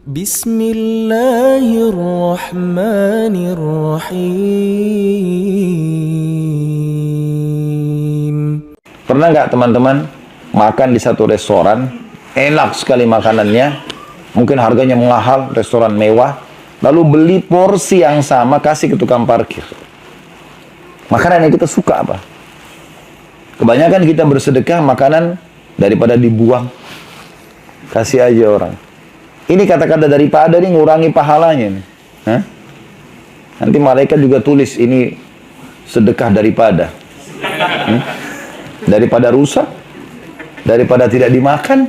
Bismillahirrahmanirrahim. Pernah nggak teman-teman makan di satu restoran, enak sekali makanannya, mungkin harganya mahal, restoran mewah, lalu beli porsi yang sama kasih ke tukang parkir. Makanan yang kita suka apa? Kebanyakan kita bersedekah makanan daripada dibuang, kasih aja orang. Ini kata-kata daripada ini ngurangi pahalanya nih. Hah? Nanti malaikat juga tulis ini sedekah daripada. Daripada rusak, daripada tidak dimakan,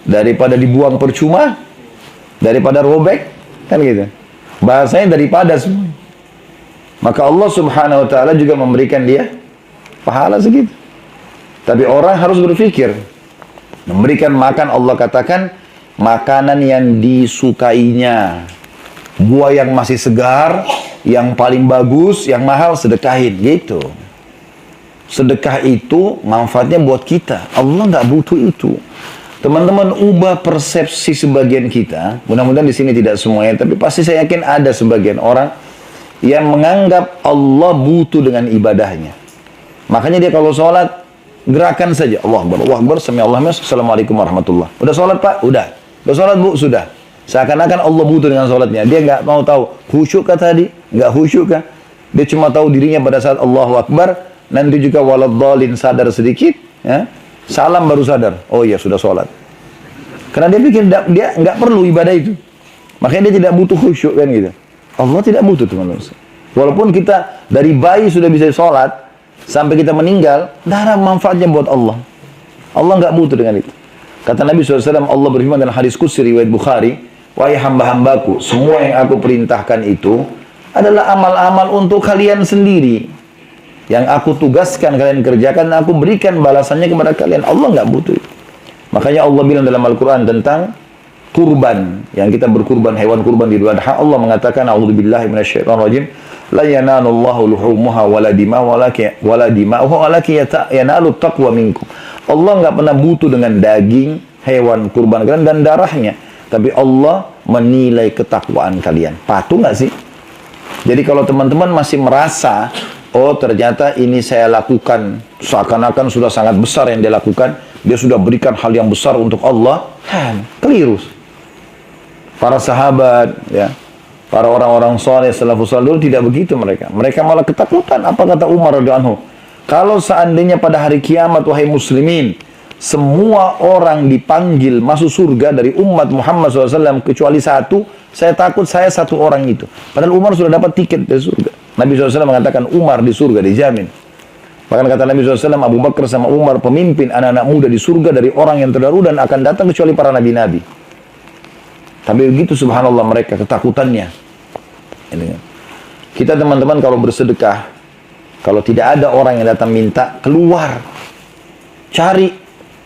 daripada dibuang percuma, daripada robek, kan gitu. Bahasanya daripada semua. Maka Allah Subhanahu wa taala juga memberikan dia pahala segitu. Tapi orang harus berpikir, memberikan makan, Allah katakan makanan yang disukainya, buah yang masih segar, yang paling bagus, yang mahal, sedekahin gitu. Sedekah itu manfaatnya buat kita. Allah nggak butuh itu. Teman-teman, ubah persepsi sebagian kita. Mudah-mudahan di sini tidak semuanya, tapi pasti saya yakin ada sebagian orang yang menganggap Allah butuh dengan ibadahnya. Makanya dia kalau sholat gerakan saja, Allah Akbar, Sami'allahu liman, Assalamualaikum warahmatullah. Udah sholat Pak? Udah. Udah sholat Bu? Sudah. Seakan-akan Allah butuh dengan sholatnya. Dia nggak mau tahu khusyuk kah tadi, nggak khusyuk kah. Dia cuma tahu dirinya pada saat Allahu Akbar. Nanti juga waladhdallin sadar sedikit, ya. Salam baru sadar. Oh iya sudah sholat. Karena dia pikir dia nggak perlu ibadah itu. Makanya dia tidak butuh khusyuk kan gitu. Allah tidak butuh teman-teman. Walaupun kita dari bayi sudah bisa sholat sampai kita meninggal, tidak ada manfaatnya buat Allah. Allah nggak butuh dengan itu. Kata Nabi SAW, Allah berfirman dalam hadis qudsi riwayat Bukhari, wahai hamba-hambaku, semua yang aku perintahkan itu adalah amal-amal untuk kalian sendiri. Yang aku tugaskan kalian kerjakan, aku berikan balasannya kepada kalian. Allah nggak butuh itu. Makanya Allah bilang dalam Al-Quran tentang kurban, yang kita berkurban hewan kurban di Idul Adha, Allah mengatakan, a'udzubillahi minasyaitonirrajim, la yanalullahu luhumuha wala dima'uha walakin yanalu taqwa minkum. Allah nggak pernah butuh dengan daging hewan kurban kalian dan darahnya, tapi Allah menilai ketakwaan kalian. Patuh nggak sih? Jadi kalau teman-teman masih merasa, oh ternyata ini saya lakukan seakan-akan sudah sangat besar yang dia lakukan, dia sudah berikan hal yang besar untuk Allah, keliru. Para sahabat, ya, para orang-orang saleh, salafus saleh dulu tidak begitu mereka. Mereka malah ketakutan. Apa kata Umar radhiyallahu anhu? Kalau seandainya pada hari kiamat, wahai muslimin, semua orang dipanggil masuk surga dari umat Muhammad SAW kecuali satu, saya takut saya satu orang itu. Padahal Umar sudah dapat tiket dari surga. Nabi SAW mengatakan Umar di surga dijamin. Bahkan kata Nabi SAW, Abu Bakar sama Umar pemimpin anak-anak muda di surga dari orang yang terdahulu dan akan datang kecuali para nabi-nabi. Tapi begitu subhanallah mereka ketakutannya. Kita teman-teman kalau bersedekah, kalau tidak ada orang yang datang minta, keluar. Cari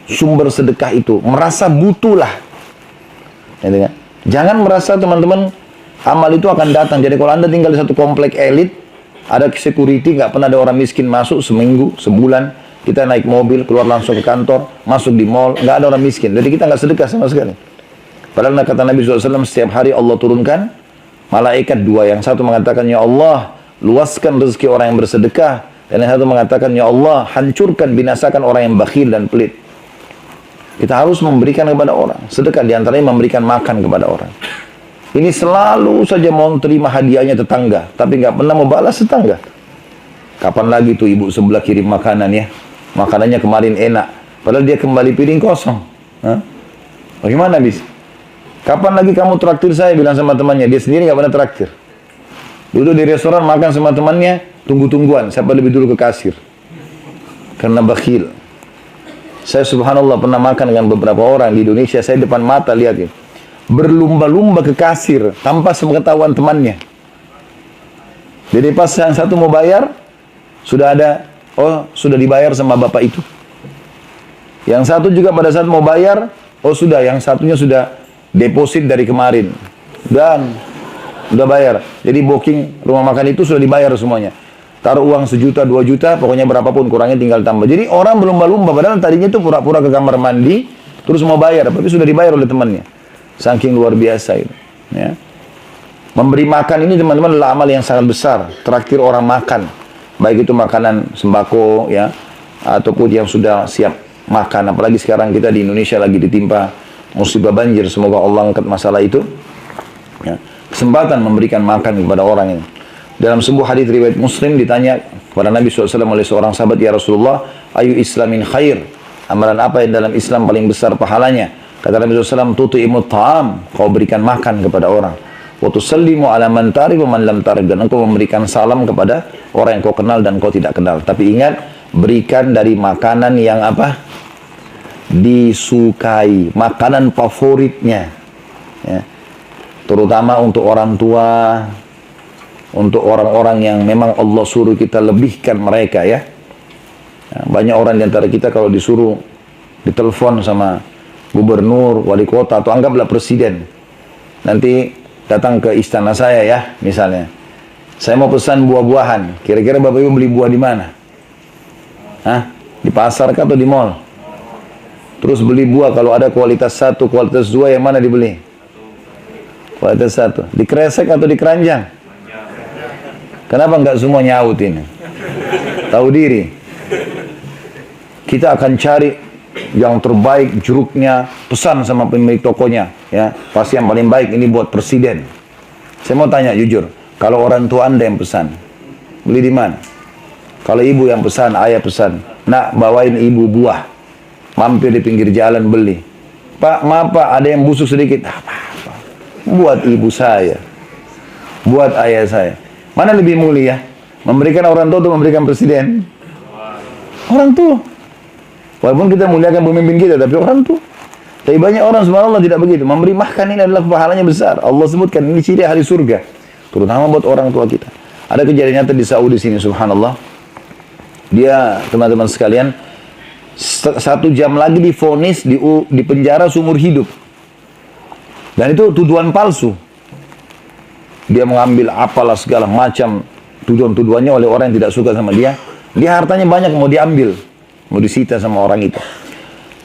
sumber sedekah itu. Merasa butuhlah. Jangan merasa teman-teman amal itu akan datang. Jadi kalau Anda tinggal di satu komplek elit, ada security, nggak pernah ada orang miskin masuk seminggu, sebulan. Kita naik mobil, keluar langsung ke kantor, masuk di mall, nggak ada orang miskin. Jadi kita nggak sedekah sama sekali. Padahal kata Nabi SAW, setiap hari Allah turunkan malaikat dua. Yang satu mengatakan, ya Allah, luaskan rezeki orang yang bersedekah. Dan yang satu mengatakan, ya Allah, hancurkan, binasakan orang yang bakhil dan pelit. Kita harus memberikan kepada orang. Sedekah diantaranya memberikan makan kepada orang. Ini selalu saja mau terima hadiahnya tetangga, tapi nggak pernah mau balas tetangga. Kapan lagi tuh ibu sebelah kirim makanan ya? Makanannya kemarin enak, padahal dia kembali piring kosong. Hah? Bagaimana bis? Kapan lagi kamu traktir saya? Bilang sama temannya, dia sendiri nggak pernah traktir. Duduk di restoran makan sama temannya, tunggu-tungguan, siapa lebih dulu ke kasir. Karena bakhil. Saya subhanallah pernah makan dengan beberapa orang di Indonesia, saya depan mata lihat ya. Berlumba-lumba ke kasir tanpa sepengetahuan temannya. Jadi pas yang satu mau bayar, sudah ada, oh sudah dibayar sama bapak itu. Yang satu juga pada saat mau bayar, oh sudah, yang satunya sudah deposit dari kemarin. Dan udah bayar. Jadi booking rumah makan itu sudah dibayar semuanya. Taruh uang 1 juta, 2 juta, pokoknya berapapun, kurangnya tinggal tambah. Jadi orang berlumba-lumba, padahal tadinya itu pura-pura ke kamar mandi, terus mau bayar, tapi sudah dibayar oleh temannya. Saking luar biasa itu. Ya. Memberi makan ini teman-teman adalah amal yang sangat besar. Traktir orang makan, baik itu makanan sembako ya, ataupun yang sudah siap makan. Apalagi sekarang kita di Indonesia lagi ditimpa musibah banjir. Semoga Allah angkat masalah itu. Ya. Kesempatan memberikan makan kepada orang ini. Dalam sebuah hadis riwayat Muslim ditanya kepada Nabi SAW oleh seorang sahabat, ya Rasulullah, ayu islamin khair? Amalan apa yang dalam Islam paling besar pahalanya? Kata Nabi SAW, tutu'imut ta'am, kau berikan makan kepada orang. Wa tusallimu ala man tarif wa man lam tarif, dan engkau memberikan salam kepada orang yang kau kenal dan kau tidak kenal. Tapi ingat, berikan dari makanan yang apa? Disukai, makanan favoritnya. Ya. Terutama untuk orang tua, untuk orang-orang yang memang Allah suruh kita lebihkan mereka ya. Banyak orang di antara kita kalau disuruh ditelepon sama gubernur, wali kota, atau anggaplah presiden, nanti datang ke istana saya ya, misalnya, saya mau pesan buah-buahan, kira-kira Bapak Ibu beli buah di mana? Hah? Di pasar kah atau di mall? Terus beli buah, kalau ada kualitas 1, kualitas 2, yang mana dibeli? Kualitas 1. Di kresek atau di keranjang? Kenapa nggak semua nyaut ini? Tahu diri. Kita akan cari yang terbaik, jeruknya, pesan sama pemilik tokonya, ya, pasti yang paling baik ini buat presiden. Saya mau tanya jujur, kalau orang tua Anda yang pesan, beli di mana? Kalau ibu yang pesan, ayah pesan, nak bawain ibu buah, mampir di pinggir jalan beli. Pak, maaf Pak, ada yang busuk sedikit. Apa-apa, buat ibu saya, buat ayah saya. Mana lebih mulia? Memberikan orang tua atau memberikan presiden? Orang tua. Walaupun kita muliakan pemimpin kita, tapi orang tua. Tapi banyak orang subhanallah tidak begitu. Memberi makan ini adalah pahalanya besar. Allah sebutkan ini ciri ahli surga, terutama buat orang tua kita. Ada kejadian nyata di Saudi sini, subhanallah. Dia, teman-teman sekalian, 1 jam lagi divonis di penjara seumur hidup. Dan itu tuduhan palsu. Dia mengambil apalah segala macam tuduhan-tuduhannya oleh orang yang tidak suka sama dia. Dia hartanya banyak mau diambil, mau disita sama orang itu.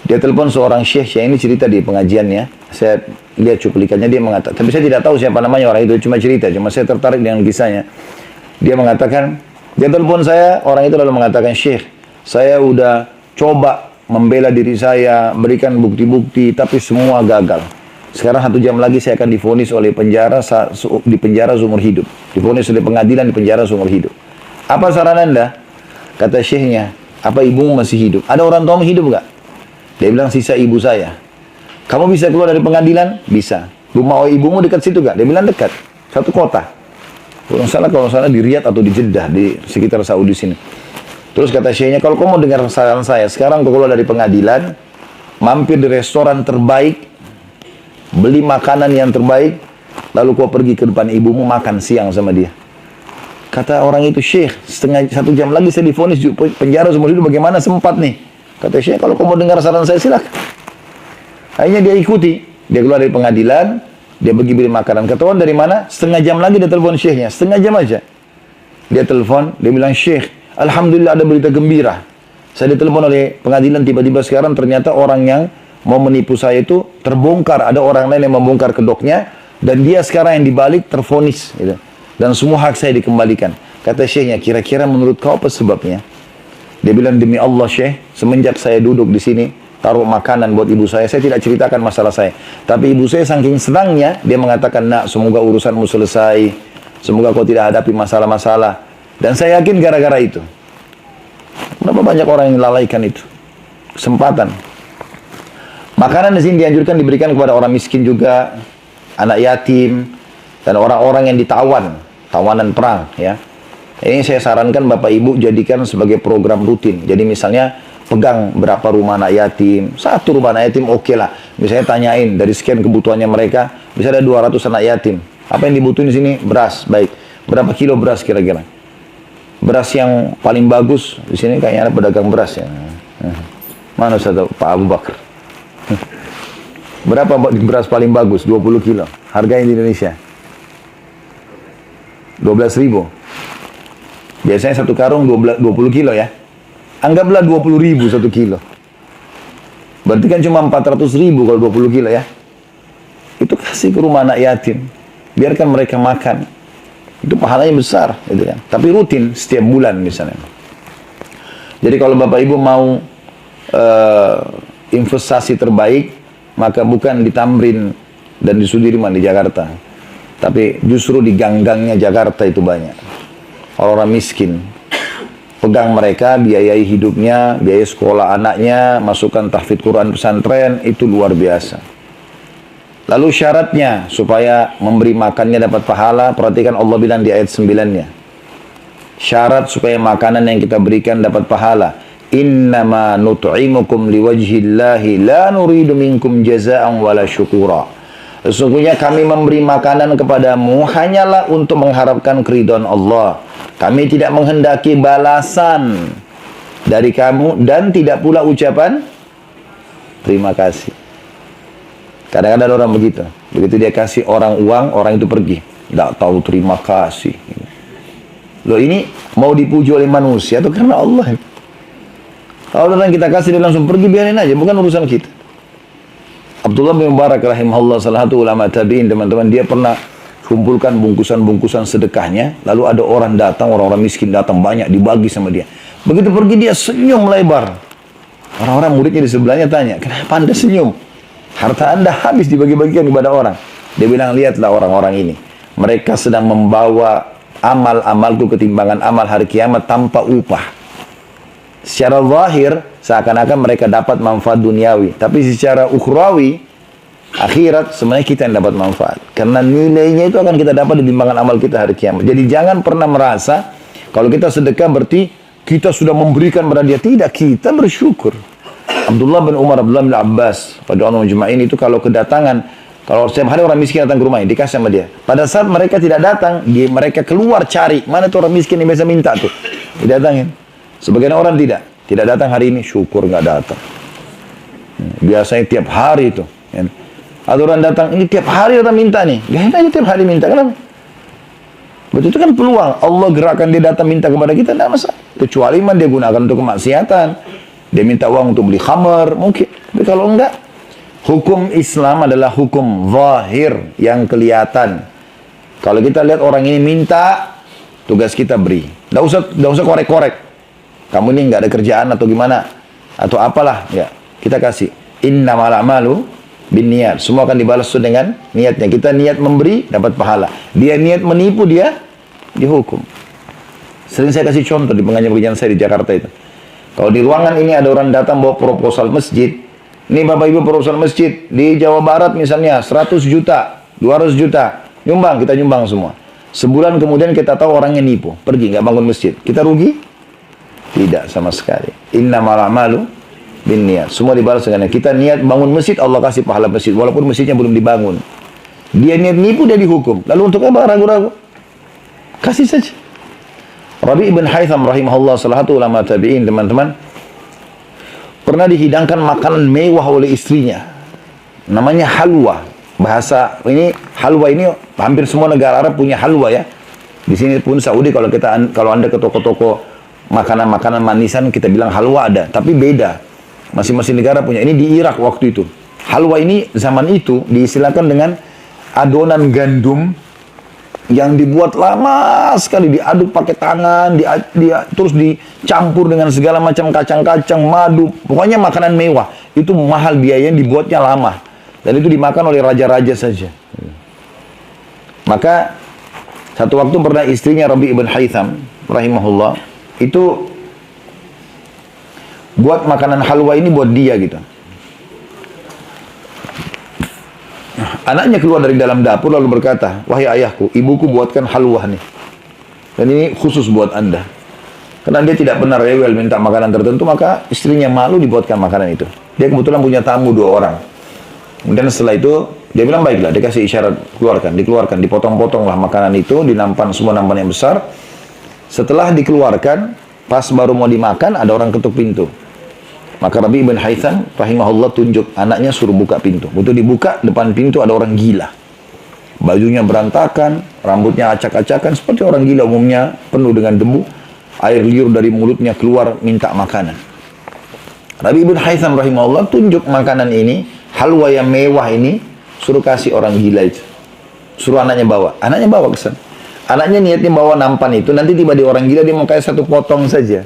Dia telepon seorang syekh, yang ini cerita di pengajiannya. Saya lihat cuplikannya, dia mengatakan, tapi saya tidak tahu siapa namanya orang itu, cuma cerita, cuma saya tertarik dengan kisahnya. Dia mengatakan, dia telepon saya, orang itu lalu mengatakan, syekh, saya udah coba membela diri saya, berikan bukti-bukti, tapi semua gagal. Sekarang 1 jam lagi saya akan divonis oleh penjara, di penjara seumur hidup. Divonis oleh pengadilan di penjara seumur hidup. Apa saran Anda? Kata syekhnya, apa ibumu masih hidup? Ada orang tuamu hidup enggak? Dia bilang, sisa ibu saya. Kamu bisa keluar dari pengadilan? Bisa. Rumah ibumu dekat situ enggak? Dia bilang dekat. Satu kota. Kalau salah di Riyadh atau di Jeddah, di sekitar Saudi sini. Terus kata syekhnya, kalau kamu mau dengar saran saya, sekarang kau keluar dari pengadilan, mampir di restoran terbaik, beli makanan yang terbaik, lalu kau pergi ke depan ibumu makan siang sama dia. Kata orang itu, syekh, 1 jam lagi saya divonis penjara seumur hidup, bagaimana sempat nih? Kata syekh, kalau kau mau dengar saran saya silakan. Akhirnya dia ikuti, dia keluar dari pengadilan, dia pergi beli makanan. Ketahuan dari mana? 1/2 jam lagi dia telepon syekhnya, 1/2 jam aja. Dia telepon, dia bilang, syekh, alhamdulillah ada berita gembira. Saya ditelepon oleh pengadilan, tiba-tiba sekarang ternyata orang yang mau menipu saya itu terbongkar, ada orang lain yang membongkar kedoknya, dan dia sekarang yang dibalik tervonis gitu. Dan semua hak saya dikembalikan. Kata syekhnya, kira-kira menurut kau apa sebabnya? Dia bilang, demi Allah syekh, semenjak saya duduk di sini taruh makanan buat ibu saya tidak ceritakan masalah saya, tapi ibu saya saking senangnya, dia mengatakan, nak, semoga urusanmu selesai, semoga kau tidak hadapi masalah-masalah. Dan saya yakin gara-gara itu. Berapa banyak orang yang lalaikan itu kesempatan. Makanan di sini dianjurkan diberikan kepada orang miskin juga, anak yatim, dan orang-orang yang ditawan, tawanan perang, ya. Ini saya sarankan Bapak Ibu jadikan sebagai program rutin. Jadi misalnya pegang berapa rumah anak yatim, 1 rumah anak yatim oke lah. Misalnya tanyain dari sekian kebutuhannya mereka, bisa ada 200 anak yatim. Apa yang dibutuhin di sini? Beras, baik. Berapa kilo beras kira-kira? Beras yang paling bagus di sini kayaknya ada pedagang beras ya. Mana Ustaz Pak Abu Bakar? Berapa beras paling bagus? 20 kilo. Harganya di Indonesia 12.000. Biasanya 1 karung 20 kilo ya. Anggaplah 20.000 1 kilo. Berarti kan cuma 400.000 kalau 20 kilo ya. Itu Kasih ke rumah anak yatim. Biarkan mereka makan. Itu pahalanya besar, gitu kan. Tapi rutin setiap bulan misalnya. Jadi kalau Bapak Ibu mau investasi terbaik, maka bukan di Tamrin dan di Sudirman di Jakarta, tapi justru di gang-gangnya Jakarta itu banyak orang-orang miskin. Pegang mereka, biayai hidupnya, biayai sekolah anaknya, masukkan tahfidz Quran pesantren, itu luar biasa. Lalu syaratnya supaya memberi makannya dapat pahala, perhatikan Allah bilang di ayat 9-nya. Syarat supaya makanan yang kita berikan dapat pahala. Innama nut'imukum liwajhillahi la nuridu minkum jazaa'an wala syukura. Sesungguhnya kami memberi makanan kepadamu hanyalah untuk mengharapkan keridhaan Allah. Kami tidak menghendaki balasan dari kamu dan tidak pula ucapan terima kasih. Kadang-kadang ada orang begitu. Begitu dia kasih orang uang, orang itu pergi. Tidak tahu terima kasih. Loh, ini mau dipuji oleh manusia atau karena Allah? Kalau orang kita kasih dia langsung pergi, biarin aja, bukan urusan kita. Abdullah bin Mubarak rahimahullah, salah satu ulama tabi'in, teman-teman, dia pernah kumpulkan bungkusan-bungkusan sedekahnya, lalu ada orang datang, orang-orang miskin datang banyak, dibagi sama dia. Begitu pergi dia senyum lebar. Orang-orang muridnya di sebelahnya tanya, kenapa Anda senyum? Harta Anda habis dibagi-bagikan kepada orang. Dia bilang, lihatlah orang-orang ini. Mereka sedang membawa amal-amalku ketimbangan amal hari kiamat tanpa upah. Secara zahir, seakan-akan mereka dapat manfaat duniawi. Tapi secara ukhrawi, akhirat, sebenarnya kita yang dapat manfaat. Karena nilainya itu akan kita dapat di timbangan amal kita hari kiamat. Jadi jangan pernah merasa, kalau kita sedekah berarti kita sudah memberikan kepada dia. Tidak, kita bersyukur. Abdullah bin Umar, Abdullah bin Abbas, pada orang Juma'in itu kalau kedatangan, kalau setiap hari orang miskin datang ke rumahnya, dikasih sama dia. Pada saat mereka tidak datang, mereka keluar cari, mana tuh orang miskin yang biasa minta tuh. Didatangin. Sebagian orang tidak datang hari ini, syukur nggak datang. Biasanya tiap hari itu. Ada orang datang, ini tiap hari datang minta nih. Gak aja tiap hari minta, kenapa? Betul, itu kan peluang. Allah gerakkan dia datang minta kepada kita, tidak masalah. Kecuali dia gunakan untuk kemaksiatan. Dia minta uang untuk beli khamar, mungkin. Tapi kalau enggak, hukum Islam adalah hukum zahir yang kelihatan. Kalau kita lihat orang ini minta, tugas kita beri. Tidak usah korek-korek. Kamu ini nggak ada kerjaan atau gimana, atau apalah, ya kita kasih. Innamal a'malu binniyat. Semua akan dibalas dengan niatnya. Kita niat memberi, dapat pahala. Dia niat menipu, dia dihukum. Sering saya kasih contoh di pengajian saya di Jakarta itu. Kalau di ruangan ini ada orang datang bawa proposal masjid. Ini Bapak Ibu proposal masjid di Jawa Barat misalnya 100 juta, 200 juta. Nyumbang, kita nyumbang semua. Sebulan kemudian kita tahu orangnya nipu, pergi nggak bangun masjid. Kita rugi? Tidak sama sekali. Innamal a'malu binniyat. Semua dibalas dengan kita niat bangun masjid, Allah kasih pahala masjid walaupun masjidnya belum dibangun. Dia niat nipu, dia dihukum. Lalu untuk apa ragu-ragu? Kasih saja. Rabi' ibn Haytham rahimahullah, salah satu ulama tabi'in, teman-teman, pernah dihidangkan makanan mewah oleh istrinya. Namanya halwa. Bahasa ini halwa ini hampir semua negara Arab punya halwa ya. Di sini pun Saudi kalau Anda ke toko-toko makanan-makanan manisan kita bilang halwa ada, tapi beda. Masing-masing negara punya. Ini di Irak waktu itu. Halwa ini zaman itu diistilahkan dengan adonan gandum yang dibuat lama sekali, diaduk pakai tangan, terus dicampur dengan segala macam kacang-kacang, madu. Pokoknya makanan mewah. Itu mahal biayanya, dibuatnya lama. Dan itu dimakan oleh raja-raja saja. Maka satu waktu pernah istrinya Rabi' ibn Haytham rahimahullah itu buat makanan halwa ini buat dia gitu. Anaknya keluar dari dalam dapur lalu berkata, wahai ayahku, ibuku buatkan halwa nih. Dan ini khusus buat Anda. Karena dia tidak pernah rewel minta makanan tertentu, maka istrinya malu dibuatkan makanan itu. Dia kebetulan punya tamu 2 orang. Kemudian setelah itu, dia bilang baiklah, dia kasih isyarat, dikeluarkan, dipotong-potonglah makanan itu, dinampan semua nampan yang besar. Setelah dikeluarkan, pas baru mau dimakan, ada orang ketuk pintu. Maka Rabi' ibn Haytham rahimahullah tunjuk anaknya suruh buka pintu. Begitu dibuka, depan pintu ada orang gila. Bajunya berantakan, rambutnya acak-acakan, seperti orang gila umumnya, penuh dengan debu. Air liur dari mulutnya keluar minta makanan. Rabi' ibn Haytham rahimahullah tunjuk makanan ini, halwa yang mewah ini, suruh kasih orang gila itu. Suruh anaknya bawa ke sana. Anaknya niatnya bawa nampan itu, nanti tiba di orang gila dia mau kayak satu potong saja.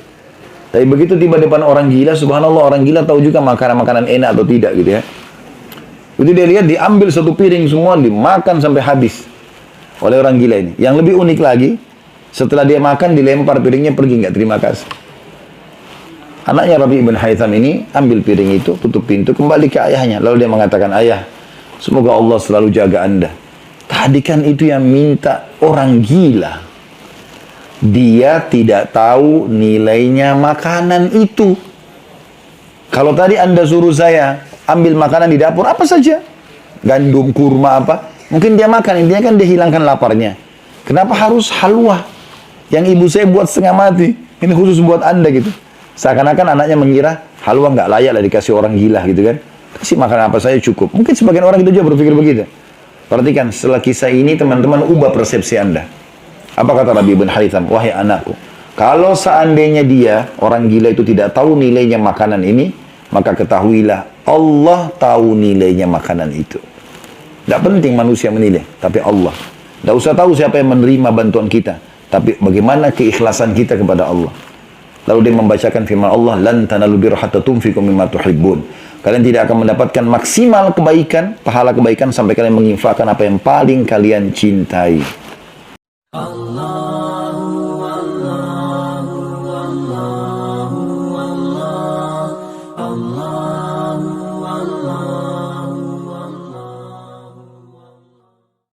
Tapi begitu tiba depan orang gila, subhanallah, orang gila tahu juga makanan-makanan enak atau tidak gitu ya. Itu dia lihat, diambil satu piring semua, dimakan sampai habis oleh orang gila ini. Yang lebih unik lagi, setelah dia makan, dilempar piringnya, pergi, nggak terima kasih. Anaknya Rabi ibn Haytham ini ambil piring itu, tutup pintu, kembali ke ayahnya. Lalu dia mengatakan, ayah, semoga Allah selalu jaga anda. Tadi kan itu yang minta orang gila. Dia tidak tahu nilainya makanan itu. Kalau tadi anda suruh saya ambil makanan di dapur, apa saja, gandum, kurma, apa, mungkin dia makan, intinya kan dia hilangkan laparnya. Kenapa harus halwa yang ibu saya buat setengah mati, ini khusus buat anda gitu. Seakan-akan anaknya mengira halwa nggak layak lah dikasih orang gila gitu kan. Kasih makan apa saja cukup. Mungkin sebagian orang itu juga berpikir begitu. Perhatikan, setelah kisah ini teman-teman ubah persepsi anda. Apa kata Rabi ibn Haytham? Wahai anakku, kalau seandainya dia, orang gila itu tidak tahu nilainya makanan ini, maka ketahuilah Allah tahu nilainya makanan itu. Tidak penting manusia menilai, tapi Allah. Tidak usah tahu siapa yang menerima bantuan kita, tapi bagaimana keikhlasan kita kepada Allah. Lalu dia membacakan firman Allah, lan tanalul birra hatta tunfiqu mimma tuhibbun. Kalian tidak akan mendapatkan maksimal kebaikan, pahala kebaikan sampai kalian menginfakkan apa yang paling kalian cintai.